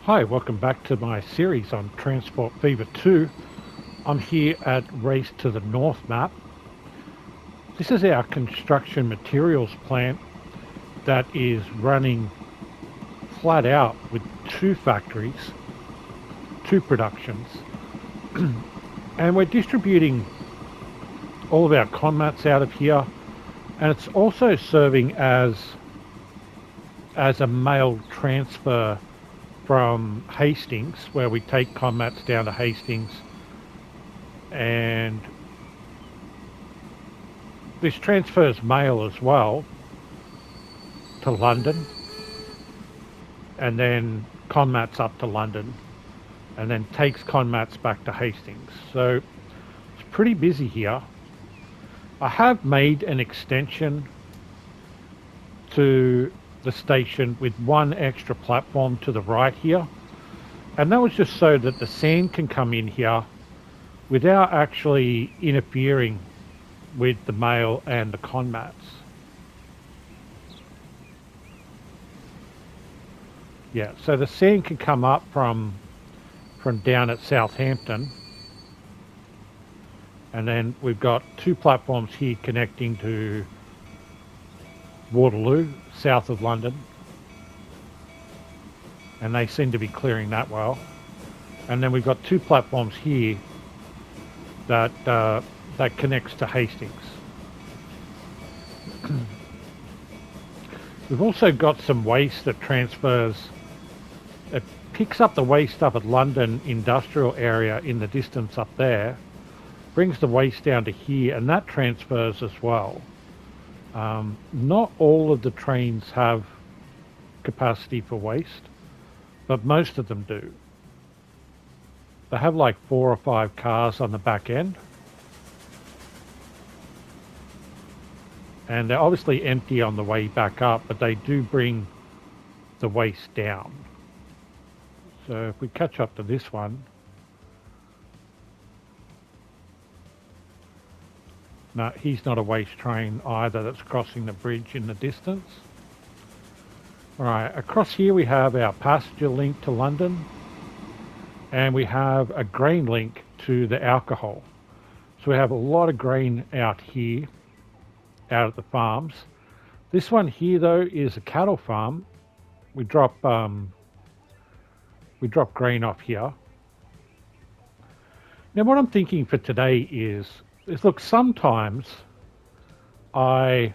Hi, welcome back to my series on Transport Fever 2. I'm here at Race to the North map. This is our construction materials plant that is running flat out with two factories, two productions, and we're distributing all of our conmats out of here, and it's also serving as a mail transfer from Hastings, where we take conmats down to Hastings, and this transfers mail as well to London, and then conmats up to London, and then takes conmats back to Hastings. So it's pretty busy here. I have made an extension to the station with one extra platform to the right here, and that was just so that the sand can come in here without actually interfering with the mail and the conmats. Yeah, so the sand can come up from down at Southampton, and then we've got two platforms here connecting to Waterloo, south of London, and they seem to be clearing that well. And then we've got two platforms here that that connects to Hastings. We've also got some waste that transfers. It picks up the waste up at London industrial area in the distance up there, brings the waste down to here, and that transfers as well. Not all of the trains have capacity for waste, but most of them do. They have like 4 or 5 cars on the back end, and they're obviously empty on the way back up, but they do bring the waste down. So if we catch up to this one, no, he's not a waste train either that's crossing the bridge in the distance. All right, across here we have our passenger link to London, and we have a grain link to the alcohol. So we have a lot of grain out here, out at the farms. This one here though is a cattle farm. We drop grain off here. Now what I'm thinking for today is look, sometimes I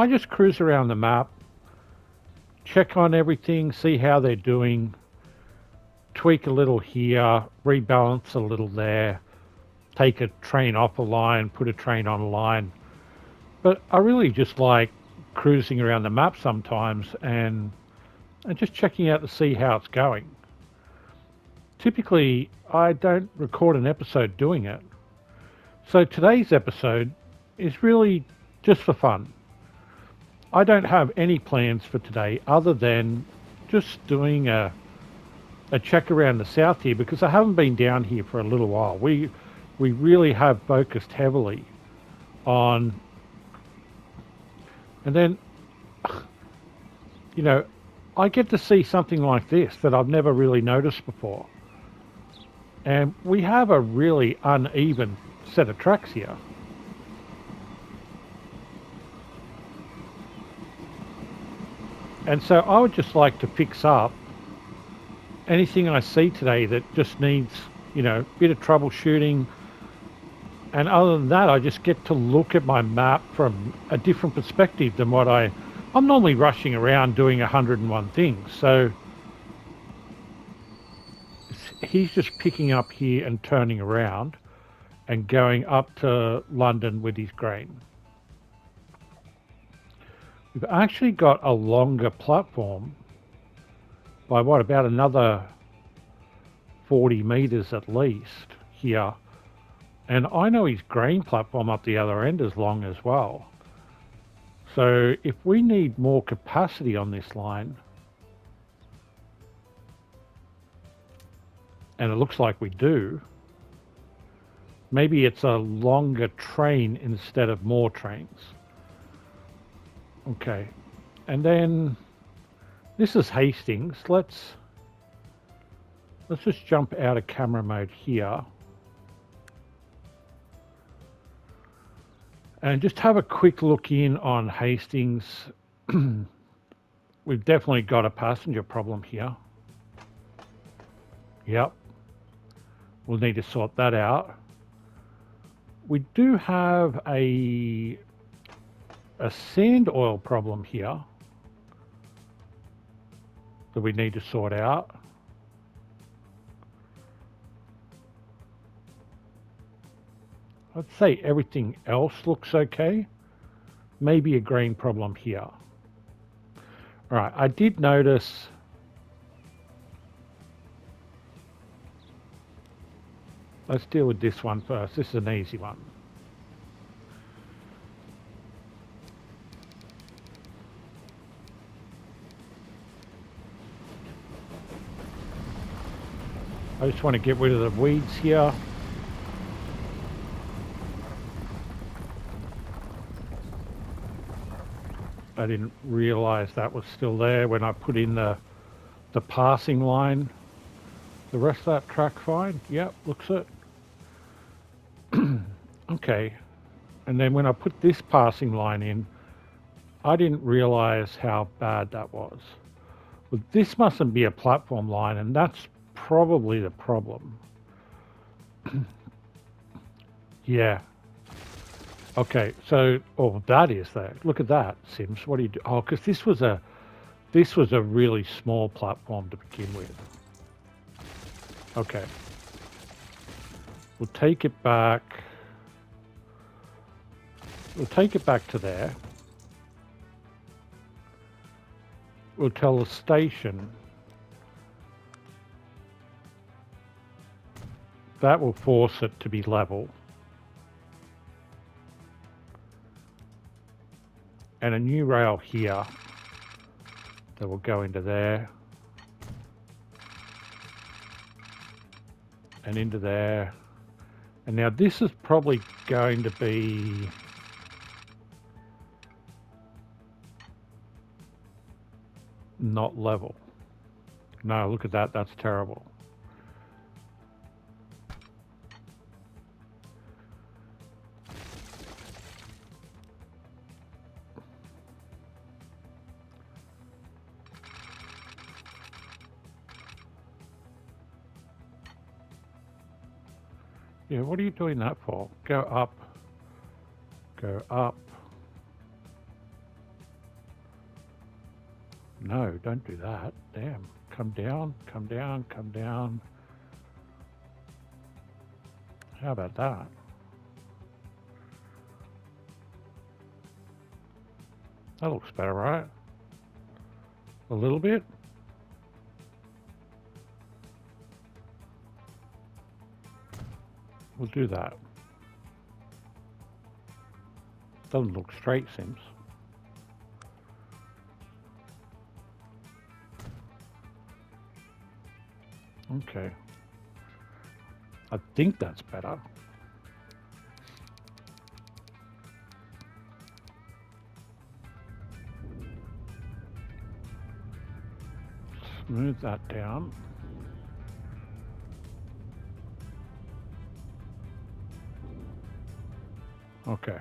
just cruise around the map, check on everything, see how they're doing, tweak a little here, rebalance a little there, take a train off a line, put a train on a line. But I really just like cruising around the map sometimes and just checking out to see how it's going. Typically, I don't record an episode doing it. So today's episode is really just for fun. I don't have any plans for today other than just doing a check around the south here, because I haven't been down here for a little while. We really have focused heavily on, and then, you know, I get to see something like this that I've never really noticed before. And we have a really uneven set of tracks here. And so I would just like to fix up anything I see today that just needs, a bit of troubleshooting. And other than that, I just get to look at my map from a different perspective than what I'm normally rushing around doing 101 things. So he's just picking up here and turning around and going up to London with his grain. We've actually got a longer platform by about another 40 meters at least here. And I know his grain platform up the other end is long as well. So if we need more capacity on this line, and it looks like we do, maybe it's a longer train instead of more trains. Okay, and then this is Hastings. Let's Let's just jump out of camera mode here and just have a quick look in on Hastings. We've definitely got a passenger problem here. Yep. We'll need to sort that out. We do have a sand oil problem here that we need to sort out. I'd say everything else looks okay. Maybe a green problem here. All right, I did notice. Let's deal with this one first. This is an easy one. I just want to get rid of the weeds here. I didn't realize that was still there when I put in the passing line. The rest of that track fine? Yep, looks it. Okay. And then when I put this passing line in, I didn't realize how bad that was. Well, this mustn't be a platform line, and that's probably the problem. Yeah. Okay, so, oh, that is that. Look at that, Sims. What do you do? Oh, because this was a really small platform to begin with. Okay. We'll take it back. We'll take it back to there. We'll tell the station that will force it to be level. And a new rail here that will go into there. And into there. And now this is probably going to be not level. No, look at that. That's terrible. Yeah, what are you doing that for? Go up. Go up. No, don't do that. Damn. Come down, come down, come down. How about that? That looks better, right? A little bit. We'll do that. Doesn't look straight, Sims. Okay. I think that's better. Smooth that down. Okay. A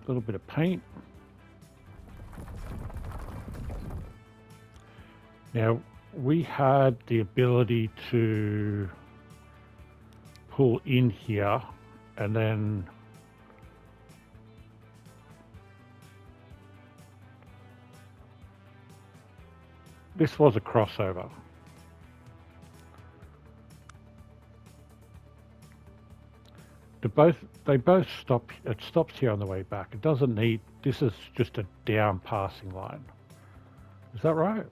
little bit of paint. Now, we had the ability to pull in here and then this was a crossover. They both stop. It stops here on the way back. It doesn't need. This is just a down passing line. Is that right?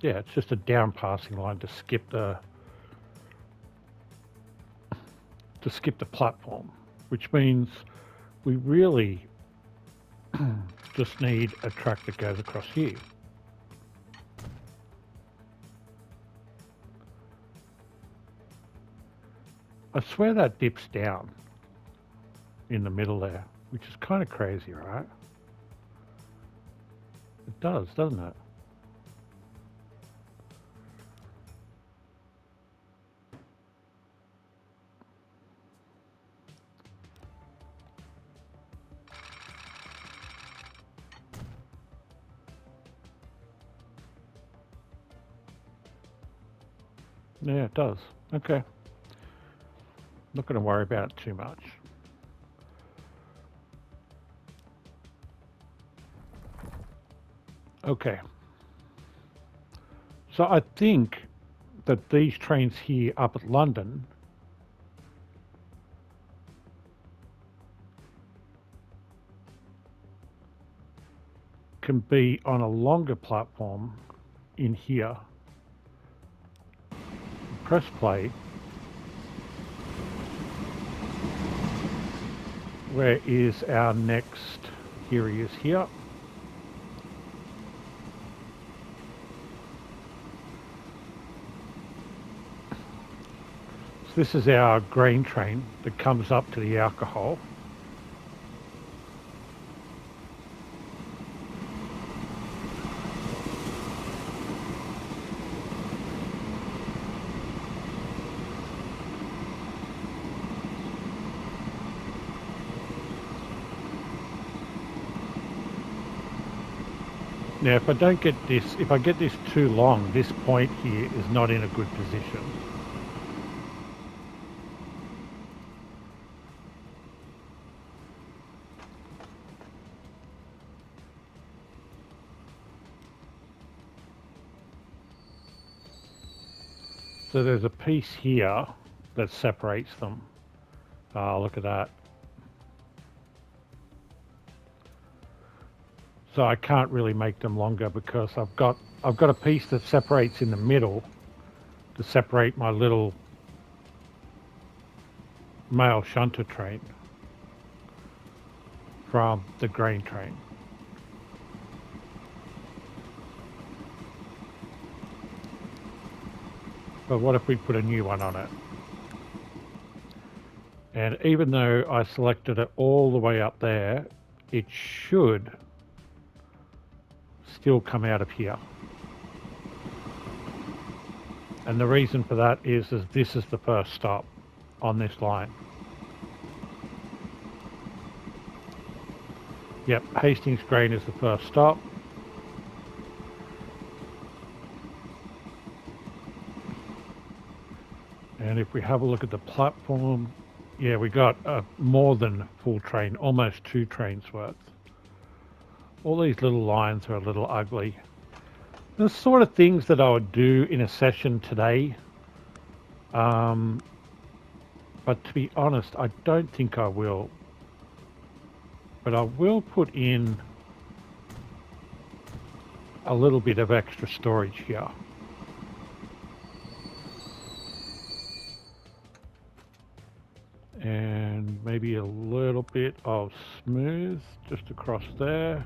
Yeah, it's just a down passing line to skip the platform, which means we really just need a track that goes across here. I swear that dips down in the middle there, which is kind of crazy, right? It does, doesn't it? Yeah, it does. Okay. Not going to worry about it too much. Okay. So I think that these trains here up at London can be on a longer platform in here. Press play. Where is our next? Here he is here. So this is our grain train that comes up to the alcohol. Now, if I don't get this, if I get this too long, this point here is not in a good position. So there's a piece here that separates them. Look at that. So I can't really make them longer because I've got a piece that separates in the middle to separate my little mail shunter train from the grain train. But what if we put a new one on it? And even though I selected it all the way up there, it should still come out of here. And the reason for that is this is the first stop on this line. Yep, Hastings Grain is the first stop. And if we have a look at the platform, yeah, we got more than full train, almost 2 trains worth. All these little lines are a little ugly. The sort of things that I would do in a session today. But to be honest, I don't think I will. But I will put in a little bit of extra storage here. And maybe a little bit of smooth just across there.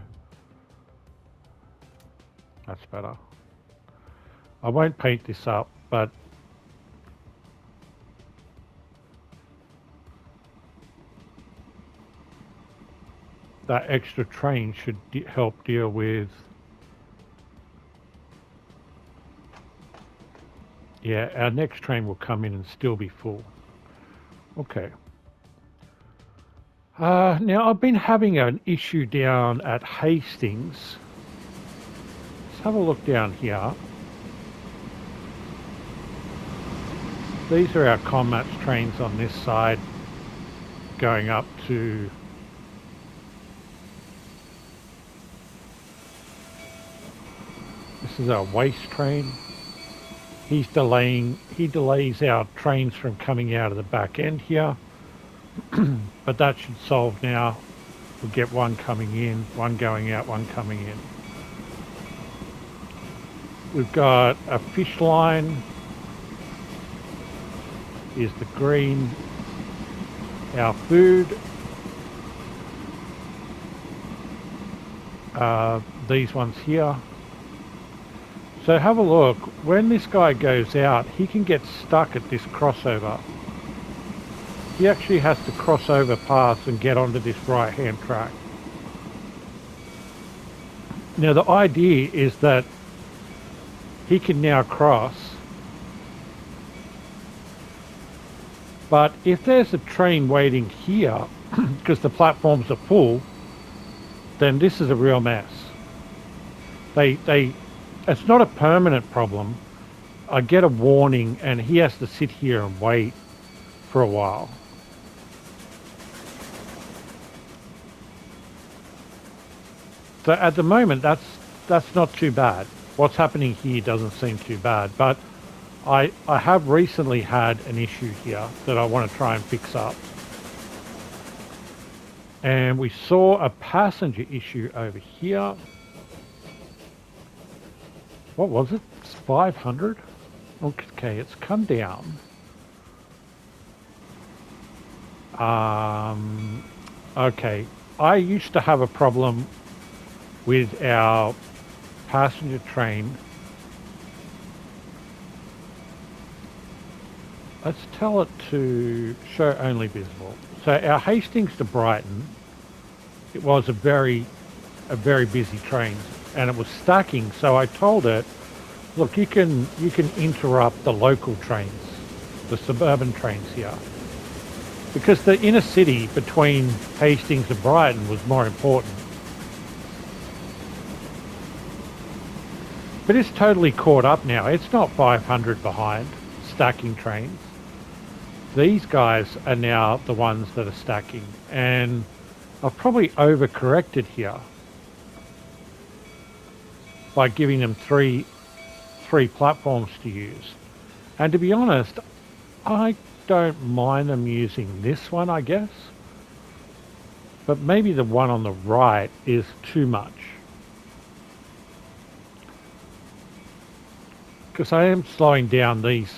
That's better. I won't paint this up, but that extra train should help deal with, yeah, our next train will come in and still be full. Okay. Now I've been having an issue down at Hastings. Let's have a look down here. These are our Comats trains on this side going up to this is our waste train. He delays our trains from coming out of the back end here. But that should solve now. We'll get one coming in, one going out, one coming in. We've got a fish line. Is the green. Our food. These ones here. So have a look. When this guy goes out, he can get stuck at this crossover. He actually has to cross over past and get onto this right-hand track. Now the idea is that he can now cross, but if there's a train waiting here because the platforms are full, then this is a real mess. It's not a permanent problem, I get a warning and he has to sit here and wait for a while. So at the moment, that's not too bad. What's happening here doesn't seem too bad, but I have recently had an issue here that I want to try and fix up. And we saw a passenger issue over here. What was it? It's 500? Okay, it's come down. Okay, I used to have a problem with our passenger train. Let's tell it to show only visible. So our Hastings to Brighton, it was a very busy train and it was stacking. So I told it, look, you can interrupt the local trains, the suburban trains here. Because the inner city between Hastings and Brighton was more important. But it's totally caught up now. It's not 500 behind, stacking trains. These guys are now the ones that are stacking. And I've probably overcorrected here by giving them three platforms to use. And to be honest, I don't mind them using this one, I guess. But maybe the one on the right is too much. Because I am slowing down these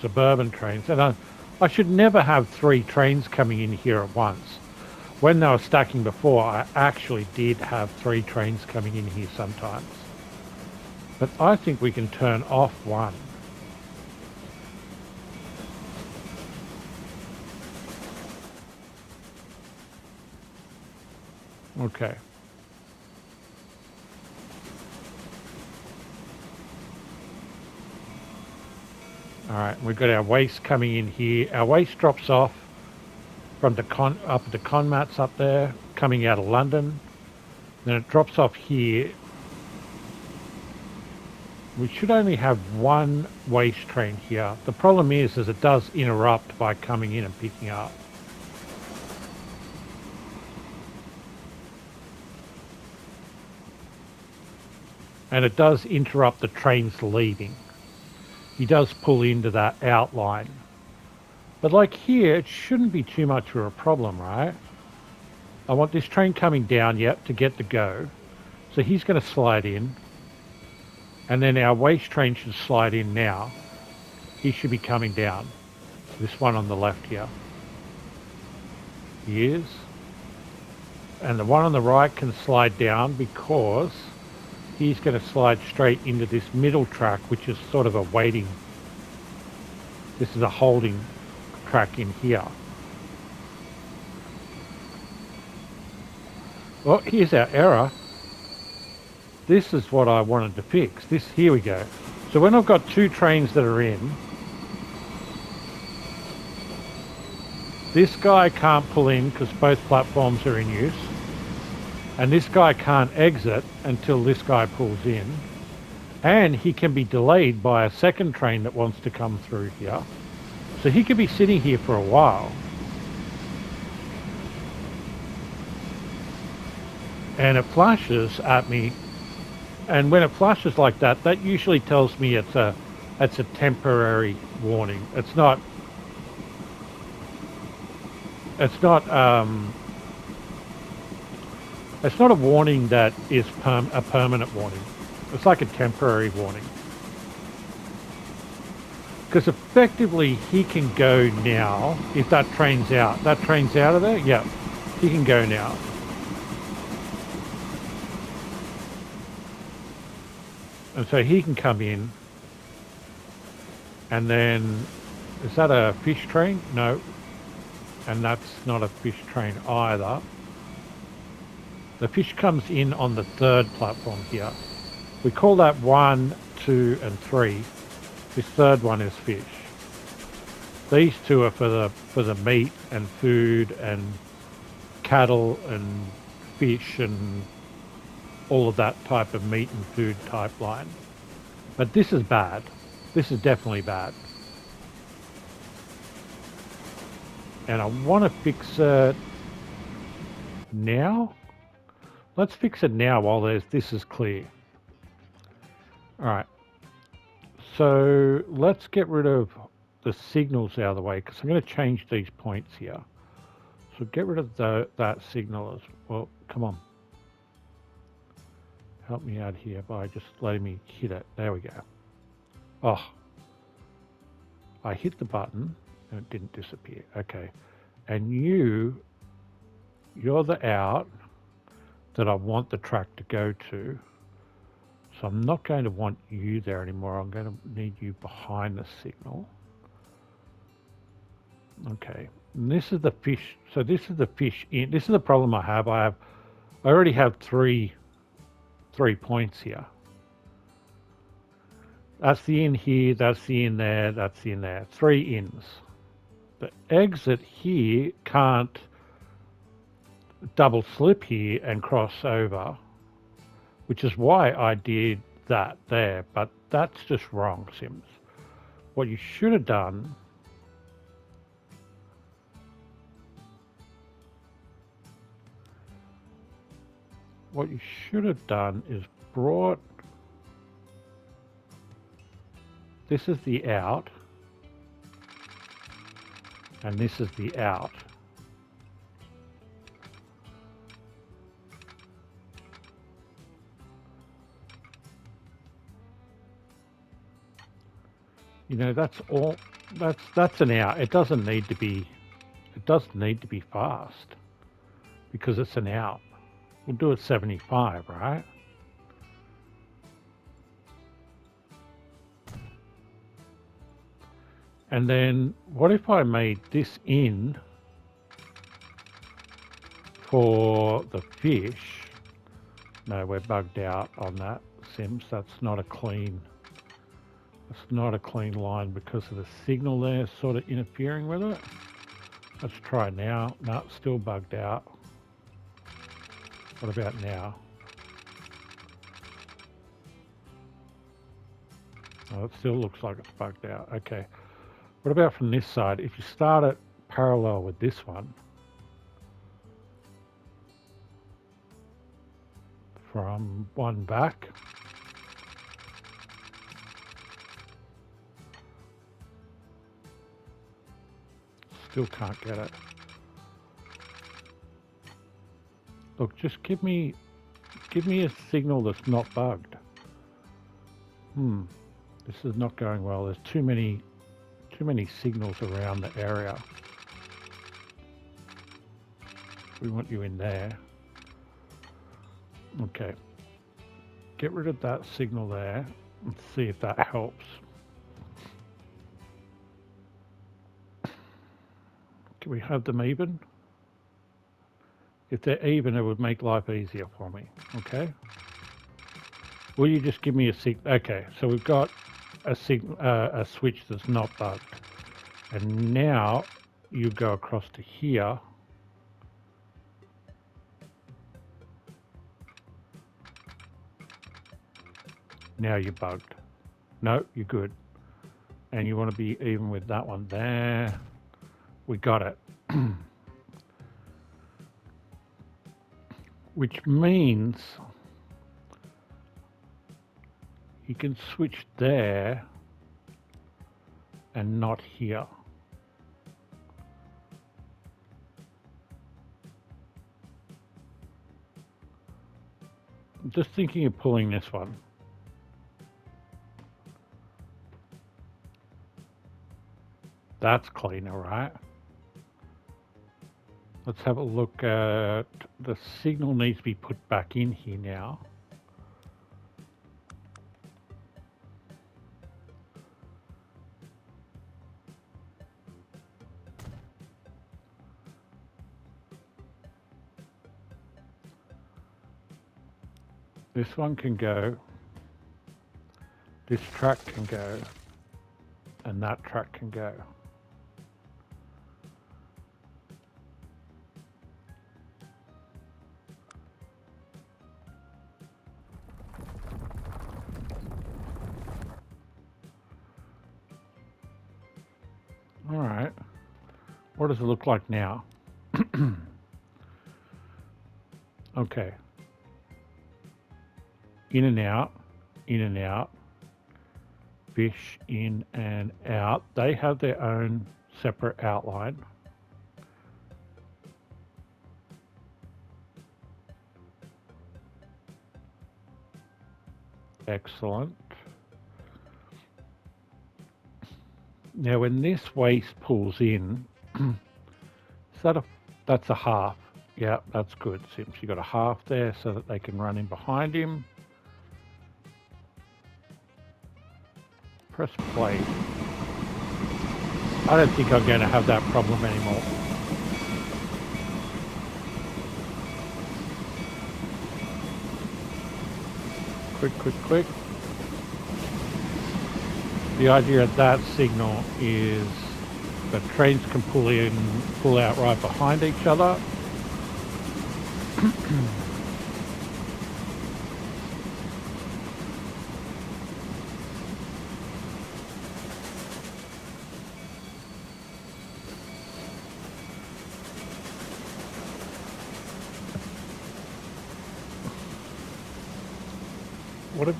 suburban trains. And I should never have 3 trains coming in here at once. When they were stacking before, I actually did have 3 trains coming in here sometimes. But I think we can turn off one. Okay. All right, we've got our waste coming in here. Our waste drops off from the up at the Conmats up there, coming out of London. Then it drops off here. We should only have one waste train here. The problem is it does interrupt by coming in and picking up. And it does interrupt the trains leaving. He does pull into that outline. But like here, it shouldn't be too much of a problem, right? I want this train coming down, yep, to get the go. So he's going to slide in. And then our waste train should slide in now. He should be coming down. This one on the left here. He is. And the one on the right can slide down because he's going to slide straight into this middle track, which is sort of a waiting. This is a holding track in here. Well, here's our error. This is what I wanted to fix. Here we go. So when I've got 2 trains that are in, this guy can't pull in because both platforms are in use. And this guy can't exit until this guy pulls in. And he can be delayed by a second train that wants to come through here. So he could be sitting here for a while. And it flashes at me. And when it flashes like that, that usually tells me it's a temporary warning. It's not a warning that is a permanent warning. It's like a temporary warning. Because effectively he can go now if that train's out. That train's out of there? Yeah, he can go now. And so he can come in. And then, is that a fish train? No. And that's not a fish train either. The fish comes in on the 3rd platform here. We call that 1, 2 and 3. This 3rd one is fish. These 2 are for the meat and food and cattle and fish and all of that type of meat and food type line. But this is bad. This is definitely bad. And I want to fix it now. Let's fix it now while this is clear. All right. So let's get rid of the signals out of the way because I'm going to change these points here. So get rid of that signal as well. Come on. Help me out here by just letting me hit it. There we go. Oh, I hit the button and it didn't disappear. Okay. And you're the out that I want the track to go to. So I'm not going to want you there anymore. I'm going to need you behind the signal. Okay. And this is the fish. So this is the fish in. This is the problem I have. I already have three points here. That's the in here, that's the in there, that's the in there. 3 ins. The exit here can't double slip here and cross over, which is why I did that there, but that's just wrong, Sims. What you should have done is brought, this is the out, and this is the out. You know, that's all, that's an out. It doesn't need to be fast because it's an out. We'll do it 75, right? And then what if I made this in for the fish? No, we're bugged out on that, Sims. That's not a clean line because of the signal there sort of interfering with it. Let's try now. No, it's still bugged out. What about now? Oh, it still looks like it's bugged out. Okay. What about from this side? If you start it parallel with this one, from one back, still can't get it. Look, just give me a signal that's not bugged. This is not going well. There's too many signals around the area. We want you in there. Okay. Get rid of that signal there and see if that helps. Can we have them even? If they're even, it would make life easier for me. Okay. Will you just give me a signal? Okay, so we've got a switch that's not bugged. And now you go across to here. Now you're bugged. No, you're good. And you want to be even with that one there. We got it. Which means you can switch there and not here. I'm just thinking of pulling this one. That's cleaner, right? Let's have a look at the signal needs to be put back in here now. This one can go, this track can go, and that track can go. What does it look like now? Okay. In and out, in and out, fish in and out. They have their own separate outline. Excellent. Now when this waste pulls in, is that that's a half. Yeah, that's good. Seems you got a half there so that they can run in behind him. Press play. I don't think I'm going to have that problem anymore. Quick. The idea of that signal is that trains can pull out right behind each other.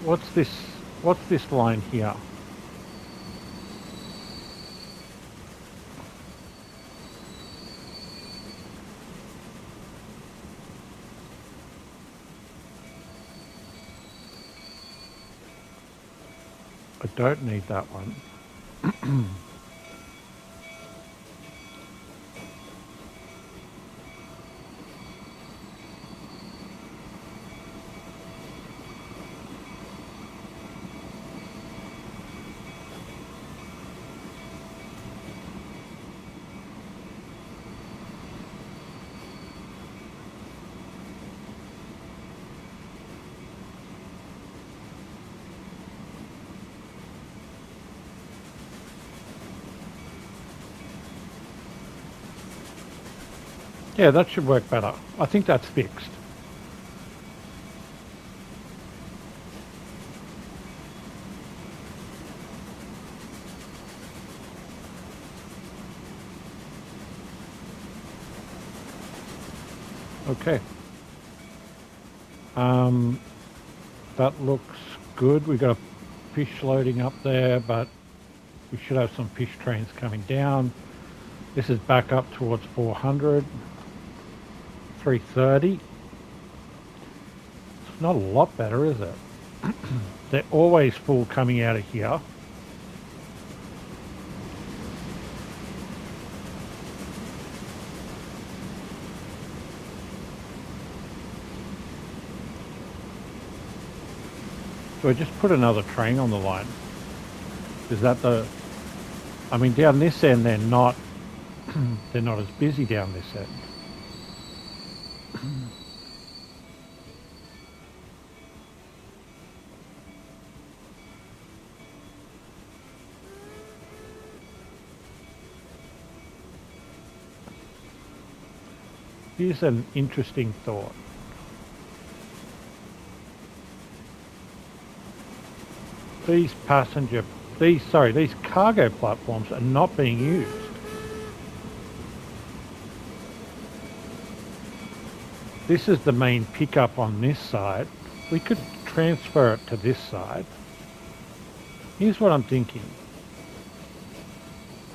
What's this? What's this line here? I don't need that one. Yeah, that should work better. I think that's fixed. Okay. That looks good. We've got a fish loading up there, but we should have some fish trains coming down. This is back up towards 400, 330. It's not a lot better, is it? They're always full coming out of here. So I just put another train on the line. Is that the... I mean, down this end, they're not as busy down this end. Here's an interesting thought. These cargo platforms are not being used. This is the main pickup on this side. We could transfer it to this side. Here's what I'm thinking.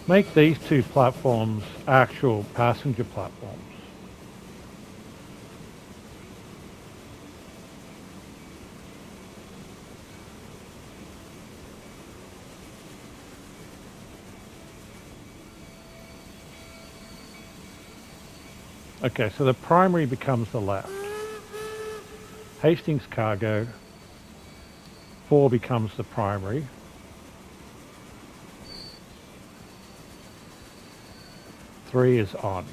Make these two platforms actual passenger platforms. Okay, so the primary becomes the left. Hastings Cargo, 4 becomes the primary. Three is on.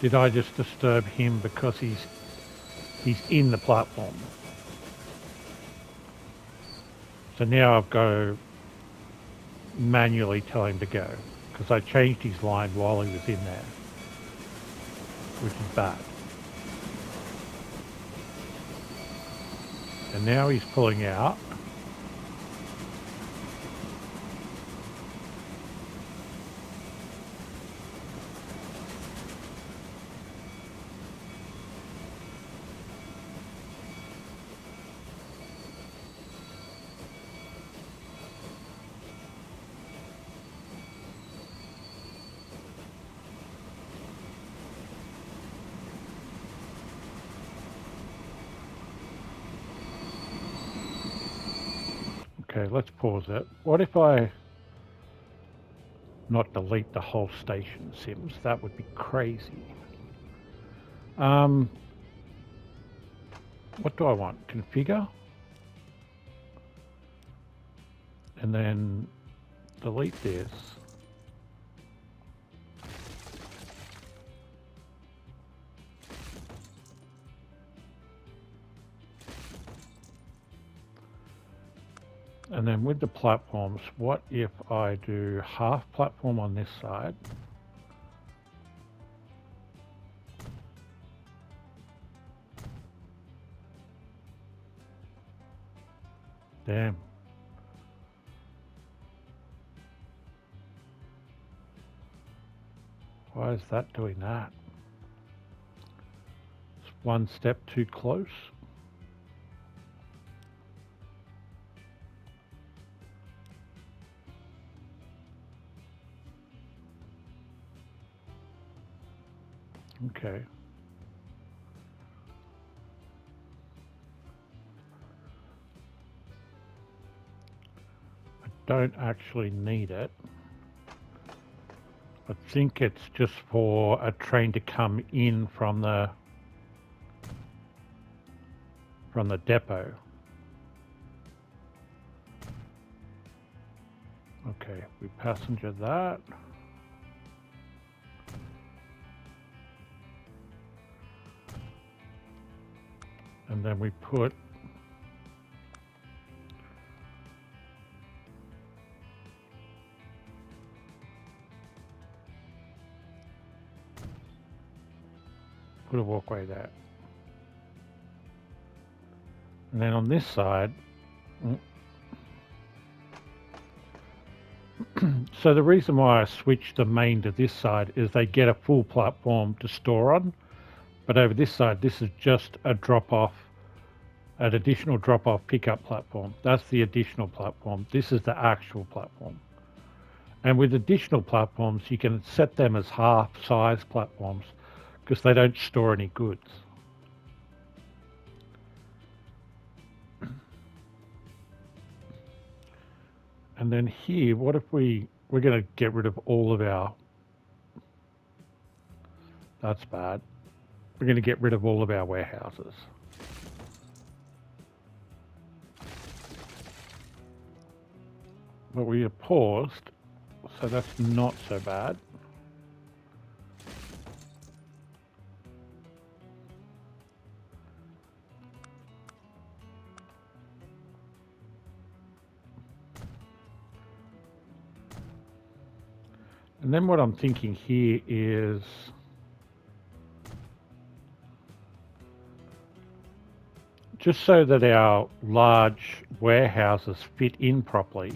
Did I just disturb him because he's in the platform? So now I've got to manually tell him to go, because I changed his line while he was in there, which is bad. And now he's pulling out. Okay, let's pause it. What if I not delete the whole station, Sims? That would be crazy. What do I want? Configure. And then delete this. And then with the platforms, what if I do half platform on this side? Damn. Why is that doing that? It's one step too close. Okay. I don't actually need it. I think it's just for a train to come in from the depot. Okay, we passenger that. And then we put a walkway there. And then on this side, so the reason why I switched the main to this side is they get a full platform to store on, but over this side, this is just a drop-off, an additional drop-off pickup platform. That's the additional platform. This is the actual platform. And with additional platforms, you can set them as half-size platforms because they don't store any goods. And then here, what if we're going to get rid of all of our, that's bad. We're going to get rid of all of our warehouses. But we have paused, so that's not so bad. And then what I'm thinking here is just so that our large warehouses fit in properly,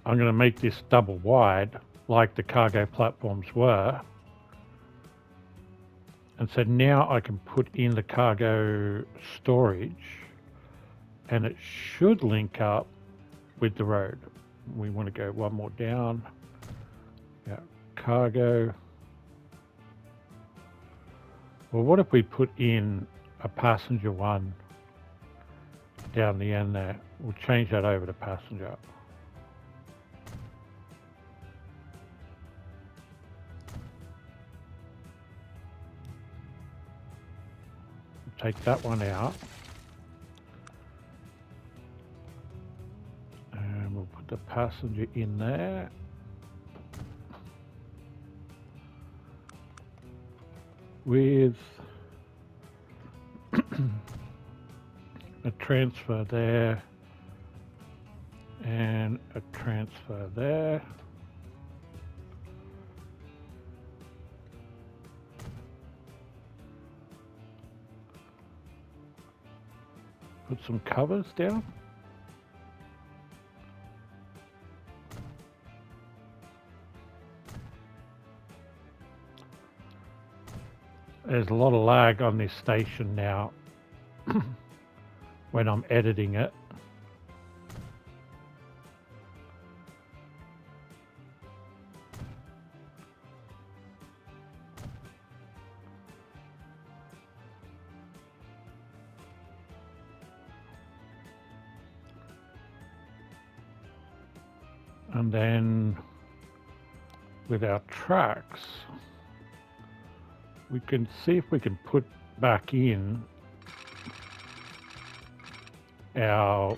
I'm going to make this double wide like the cargo platforms were. And so now I can put in the cargo storage and it should link up with the road. We want to go one more down. Yeah, cargo. Well, what if we put in a passenger one down the end there? We'll change that over to passenger. Take that one out. And we'll put the passenger in there. With a transfer there and a transfer there. Put some covers down. There's a lot of lag on this station now when I'm editing it. And then with our tracks, we can see if we can put back in our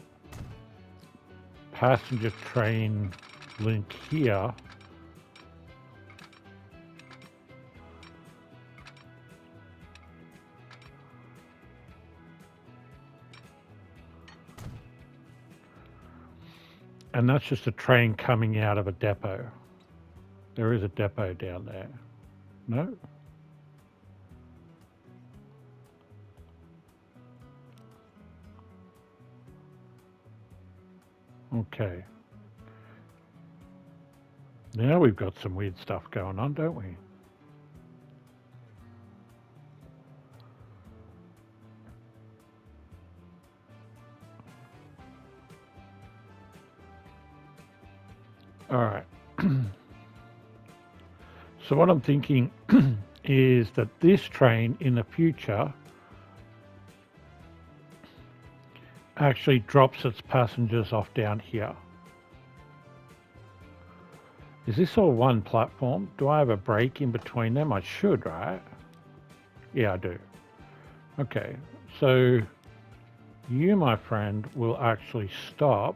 passenger train link here. And that's just a train coming out of a depot. There is a depot down there. No? Okay. Now we've got some weird stuff going on, don't we? All right. So what I'm thinking is that this train in the future actually drops its passengers off down here. Is this all one platform? Do I have a break in between them? I should, right? Yeah, I do. Okay, so you, my friend, will actually stop.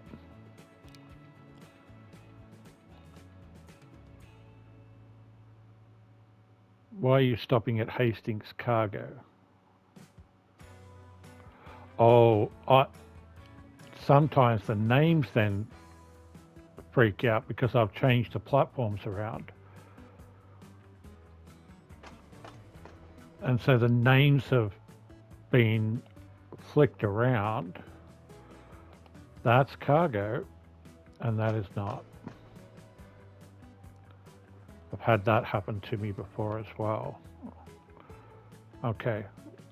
Why are you stopping at Hastings Cargo? Oh, sometimes the names then freak out because I've changed the platforms around. And so the names have been flicked around. That's cargo, and that is not. I've had that happen to me before as well. Okay,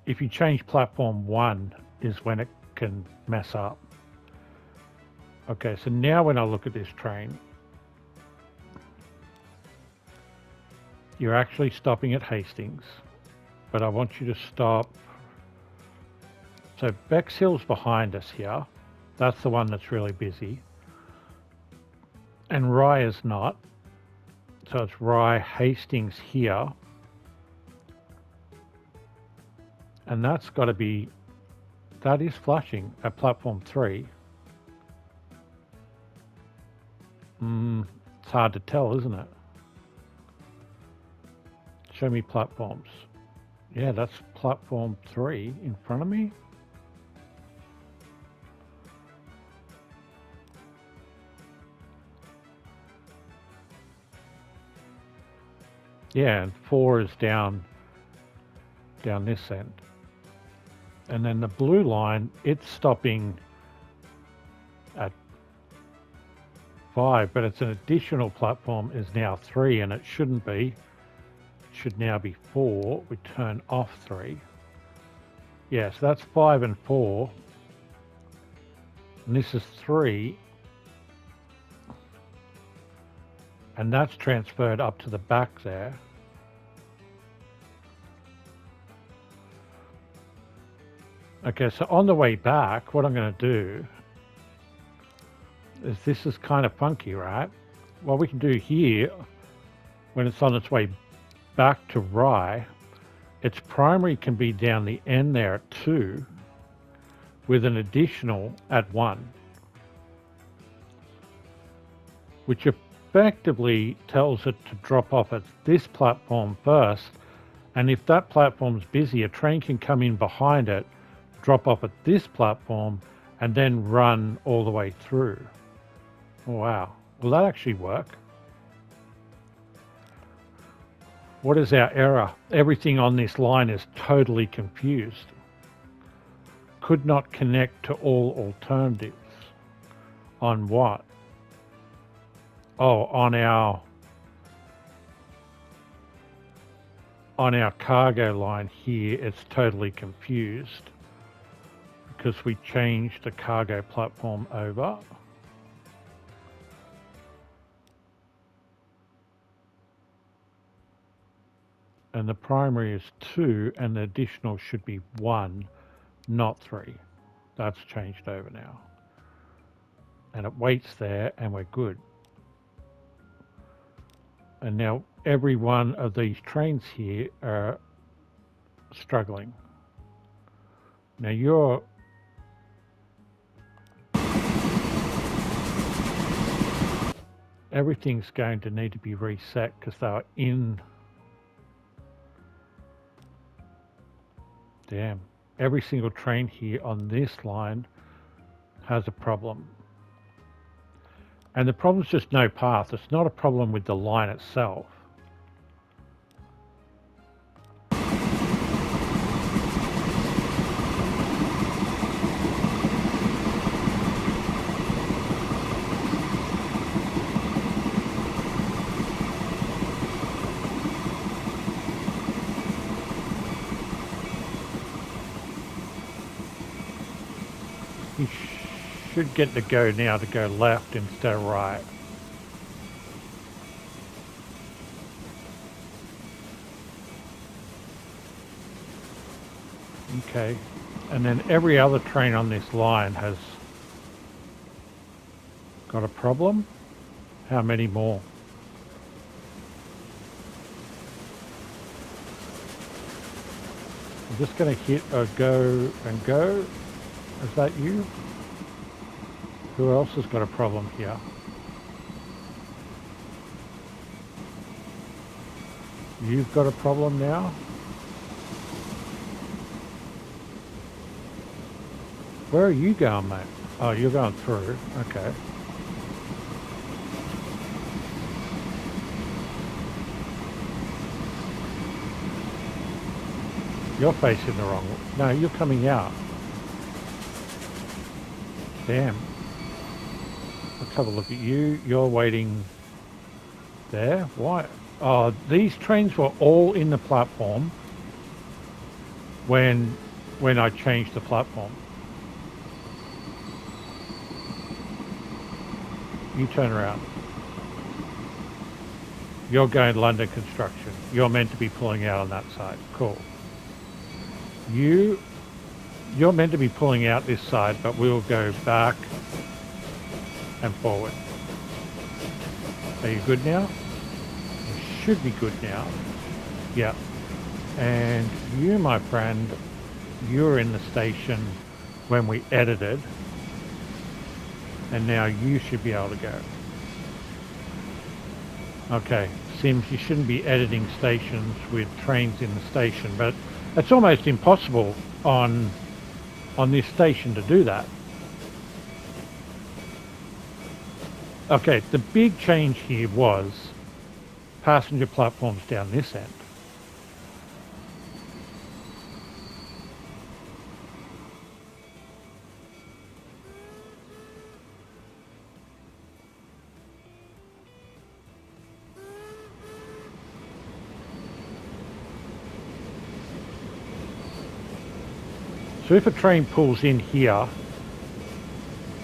if you change platform 1 is when it can mess up. Okay, so now when I look at this train, you're actually stopping at Hastings, but I want you to stop. So Bexhill's behind us here. That's the one that's really busy. And Rye is not. So it's Rye Hastings here. And that's got to be, that is flashing at platform 3. It's hard to tell, isn't it? Show me platforms. Yeah, that's platform 3 in front of me. Yeah, and 4 is down this end. And then the blue line, it's stopping at 5, but it's an additional platform is now 3, and it shouldn't be. It should now be 4. We turn off 3. Yeah, so that's 5 and 4. And this is 3. And that's transferred up to the back there. Okay, so on the way back, what I'm going to do is, this is kind of funky, right? What we can do here, when it's on its way back to Rye, its primary can be down the end there at 2, with an additional at 1, which effectively tells it to drop off at this platform first. And if that platform's busy, a train can come in behind it, drop off at this platform, and then run all the way through. Oh, wow. Will that actually work? What is our error? Everything on this line is totally confused. Could not connect to all alternatives. On what? Oh, on our cargo line here, it's totally confused because we changed the cargo platform over. And the primary is 2, and the additional should be 1, not 3. That's changed over now. And it waits there, and we're good. And now every one of these trains here are struggling. Now you're... Everything's going to need to be reset because they are in... Damn. Every single train here on this line has a problem. And the problem's just no path. It's not a problem with the line itself. You should get the go now to go left instead of right. Okay, and then every other train on this line has got a problem. How many more? I'm just going to hit a go and go. Is that you? Who else has got a problem here? You've got a problem now? Where are you going, mate? Oh, you're going through. Okay. You're facing the wrong way. No, you're coming out. Damn. Let's have a look at you. You're waiting there. Why? Oh, these trains were all in the platform when I changed the platform. You turn around. You're going London Construction. You're meant to be pulling out on that side. Cool. You're meant to be pulling out this side, but we'll go back and forward. Are you good now? You should be good now. Yeah. And you, my friend, you're in the station when we edited. And now you should be able to go. Okay, seems you shouldn't be editing stations with trains in the station, but it's almost impossible on this station to do that. Okay, the big change here was passenger platforms down this end. So if a train pulls in here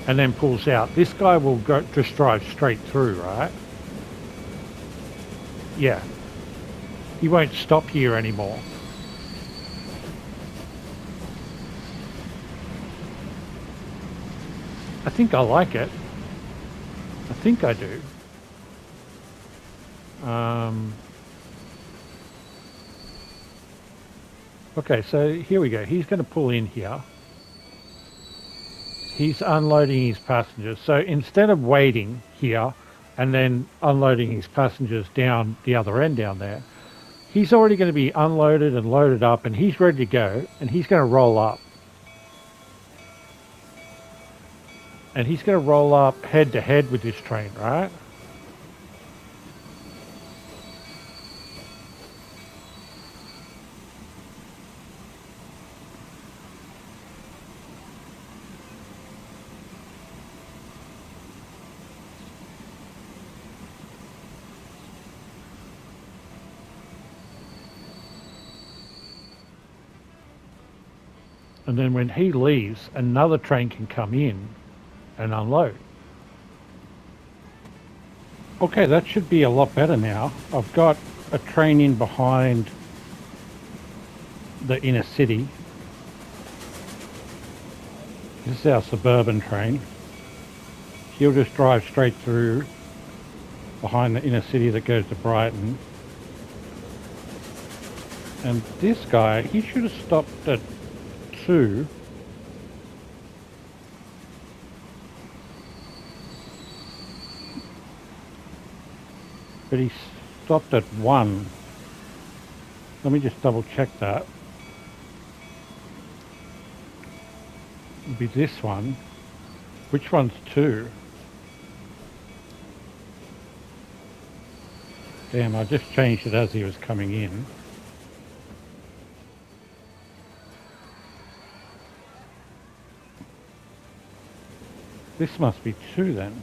and then pulls out, this guy will just drive straight through, right? Yeah. He won't stop here anymore. I think I like it. I think I do. Okay, so here we go. He's going to pull in here. He's unloading his passengers. So instead of waiting here and then unloading his passengers down the other end down there, he's already going to be unloaded and loaded up, and he's ready to go, and he's going to roll up. And he's going to roll up head to head with this train, right? And then when he leaves, another train can come in and unload. Okay, that should be a lot better now. I've got a train in behind the inner city. This is our suburban train. He'll just drive straight through behind the inner city that goes to Brighton. And this guy, he should have stopped at 2. But he stopped at 1. Let me just double check that. It'll be this one. Which one's 2? Damn, I just changed it as he was coming in. This must be 2 then.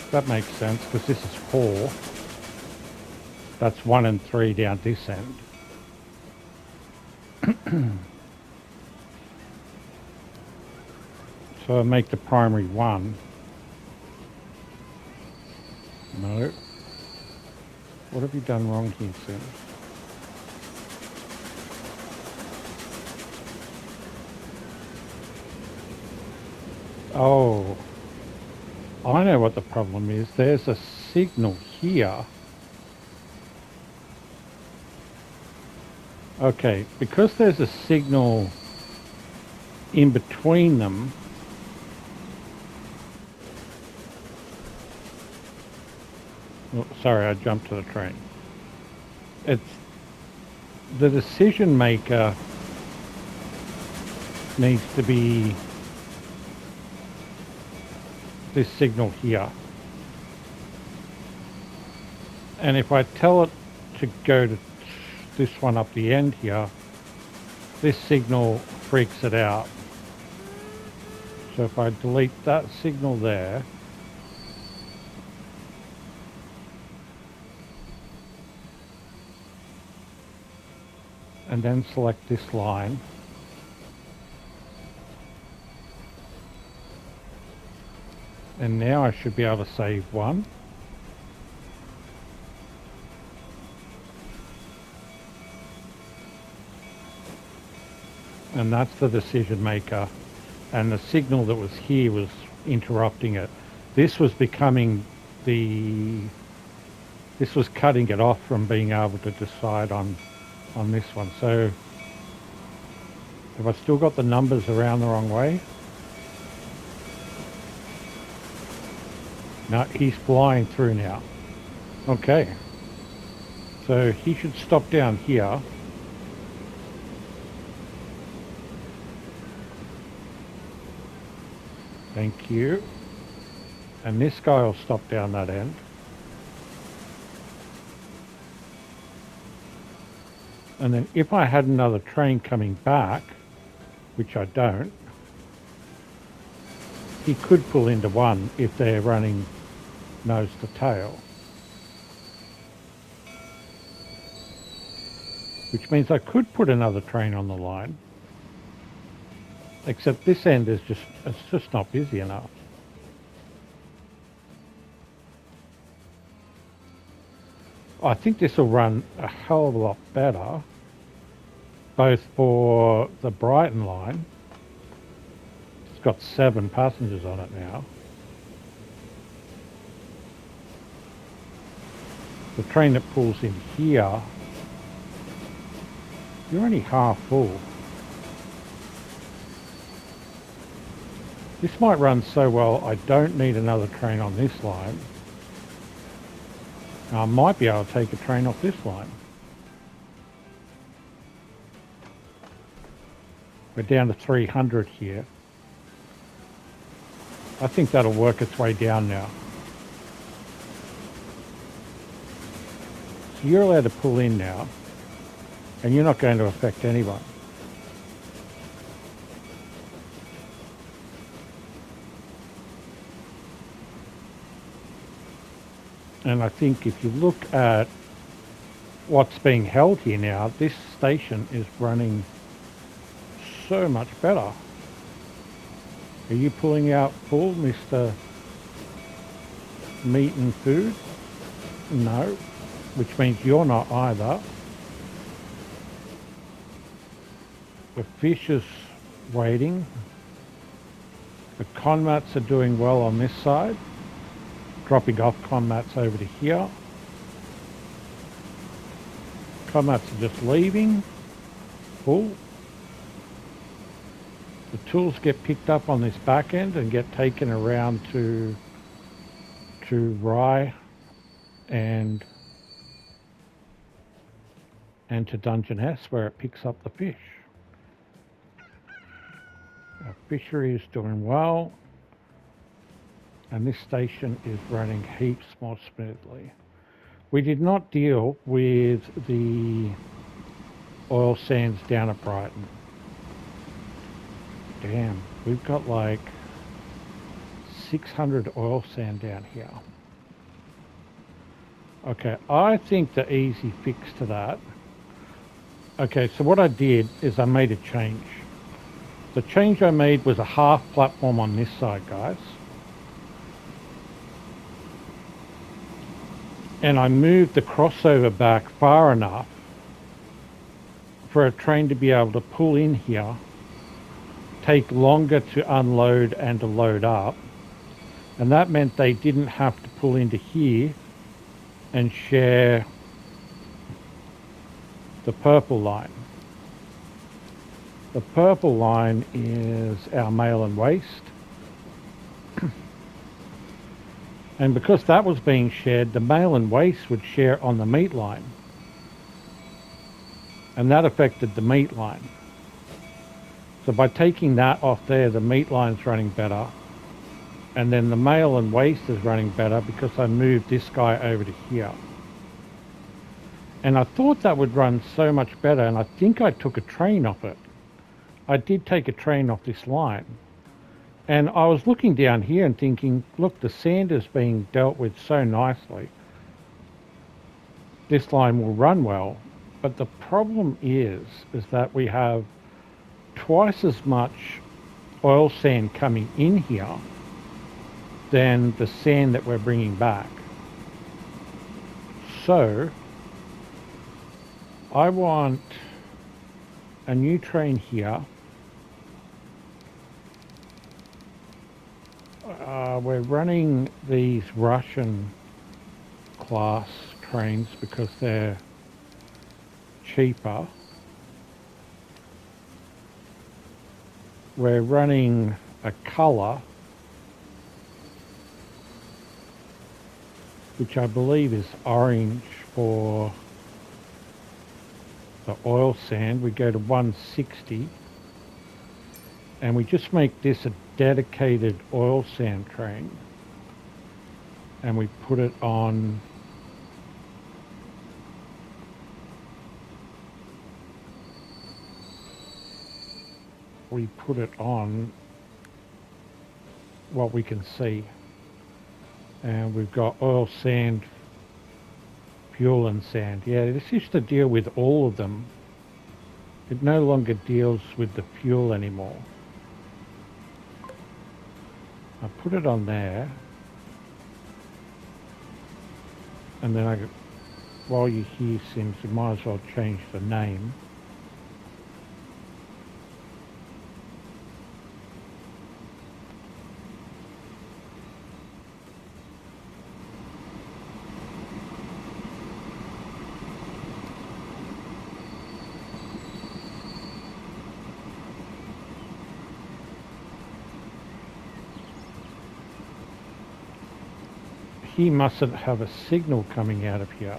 That makes sense because this is 4. That's 1 and 3 down this end. So I make the primary 1. No. What have you done wrong here, Sim? Oh. I know what the problem is. There's a signal here. Okay, because there's a signal in between them. Oh, sorry, I jumped to the train. It's the decision maker needs to be this signal here. And if I tell it to go to this one up the end here, this signal freaks it out. So if I delete that signal there, and then select this line, and now I should be able to save 1. And that's the decision maker. And the signal that was here was interrupting it. This was becoming this was cutting it off from being able to decide on this one. So have I still got the numbers around the wrong way? No, he's flying through now. Okay. So he should stop down here. Thank you. And this guy will stop down that end. And then if I had another train coming back, which I don't, he could pull into one if they're running nose to tail. Which means I could put another train on the line. Except this end is it's just not busy enough. I think this will run a hell of a lot better, both for the Brighton line. It's got 7 passengers on it now. The train that pulls in here, you're only half full. This might run so well I don't need another train on this line. I might be able to take a train off this line. We're down to 300 here. I think that'll work its way down now. So you're allowed to pull in now, and you're not going to affect anyone. And I think if you look at what's being held here now, this station is running so much better. Are you pulling out full, Mr. Meat and Food? No, which means you're not either. The fish is waiting. The conmats are doing well on this side. Dropping off conmats over to here. Conmats are just leaving. Full. The tools get picked up on this back end and get taken around to Rye and to Dungeness, where it picks up the fish. Our fishery is doing well, and this station is running heaps more smoothly. We did not deal with the oil sands down at Brighton. Damn, we've got like 600 oil sand down here. Okay, I think the easy fix to that. Okay, so what I did is I made a change. The change I made was a half platform on this side, guys. And I moved the crossover back far enough for a train to be able to pull in here, take longer to unload and to load up. And that meant they didn't have to pull into here and share the purple line. The purple line is our mail and waste. And because that was being shared, the mail and waste would share on the meat line. And that affected the meat line. So by taking that off there, the meat line's running better. And then the mail and waste is running better because I moved this guy over to here. And I thought that would run so much better, and I think I took a train off it. I did take a train off this line. And I was looking down here and thinking, look, the sand is being dealt with so nicely. This line will run well. But the problem is that we have twice as much oil sand coming in here than the sand that we're bringing back. So I want a new train here. We're running these Russian class trains because they're cheaper. We're running a colour, which I believe is orange for the oil sand. We go to 160, and we just make this a dedicated oil sand train, and we put it on what we can see. And we've got oil sand, fuel and sand. Yeah, this used to deal with all of them. It no longer deals with the fuel anymore. I put it on there, and then while you're here, Sims, you might as well change the name. He mustn't have a signal coming out of here.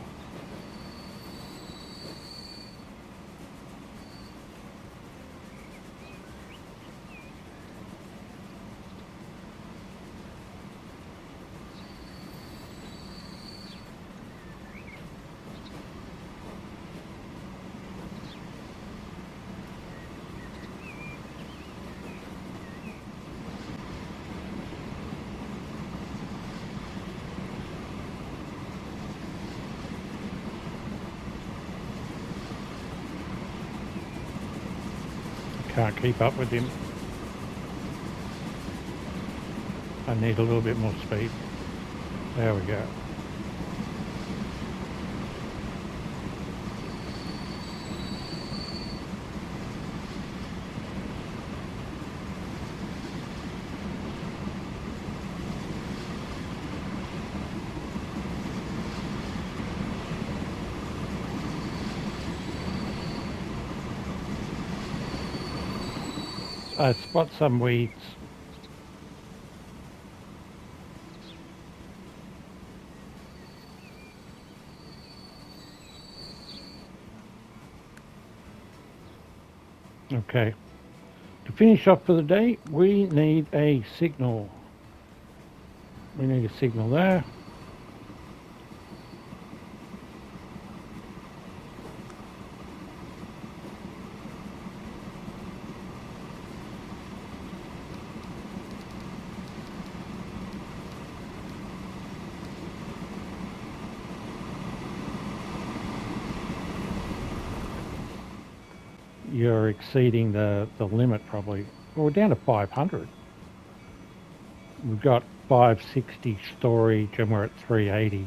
Can't keep up with him. I need a little bit more speed. There we go. I spot some weeds. Okay. To finish off for the day, we need a signal. We need a signal there. You're exceeding the limit probably. Well, we're down to 500. We've got 560 storage and we're at 380.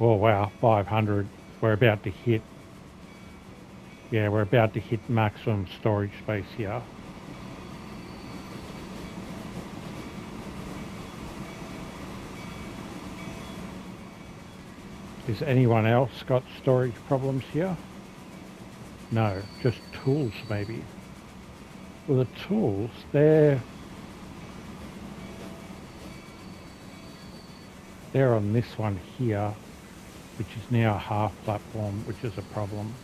Oh wow, 500. We're about to hit, yeah, we're about to hit maximum storage space here. Has anyone else got storage problems here? No, just tools maybe. Well, the tools, they're on this one here, which is now a half platform, which is a problem.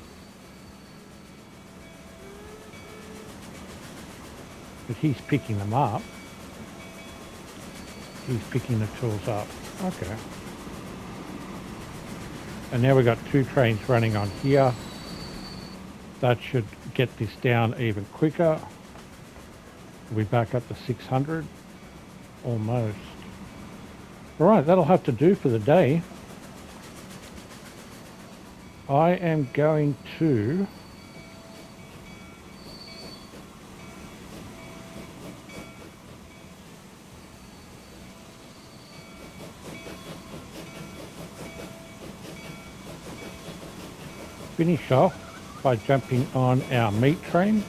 But he's picking them up. He's picking the tools up. Okay. And now we've got 2 trains running on here. That should get this down even quicker. We'll be back up to 600. Almost. All right, that'll have to do for the day. I am going to finish off by jumping on our meat train.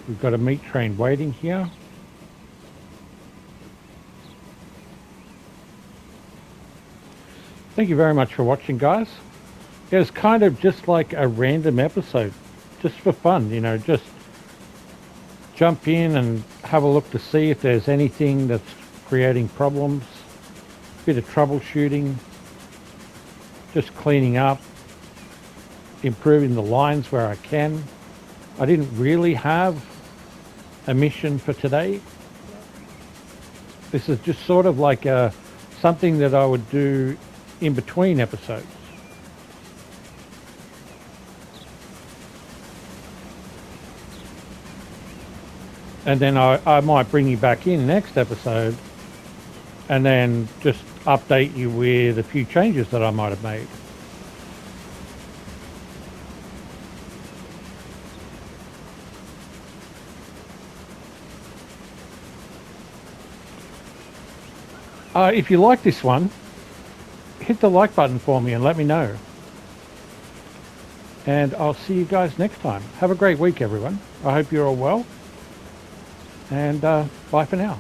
We've got a meat train waiting here. Thank you very much for watching, guys. It was kind of just like a random episode, just for fun, you know, just jump in and have a look to see if there's anything that's creating problems, bit of troubleshooting, just cleaning up, improving the lines where I can. I didn't really have a mission for today. This is just sort of like something that I would do in between episodes. And then I might bring you back in next episode and then just update you with a few changes that I might have made. If you like this one, hit the like button for me and let me know. And I'll see you guys next time. Have a great week, everyone. I hope you're all well. And bye for now.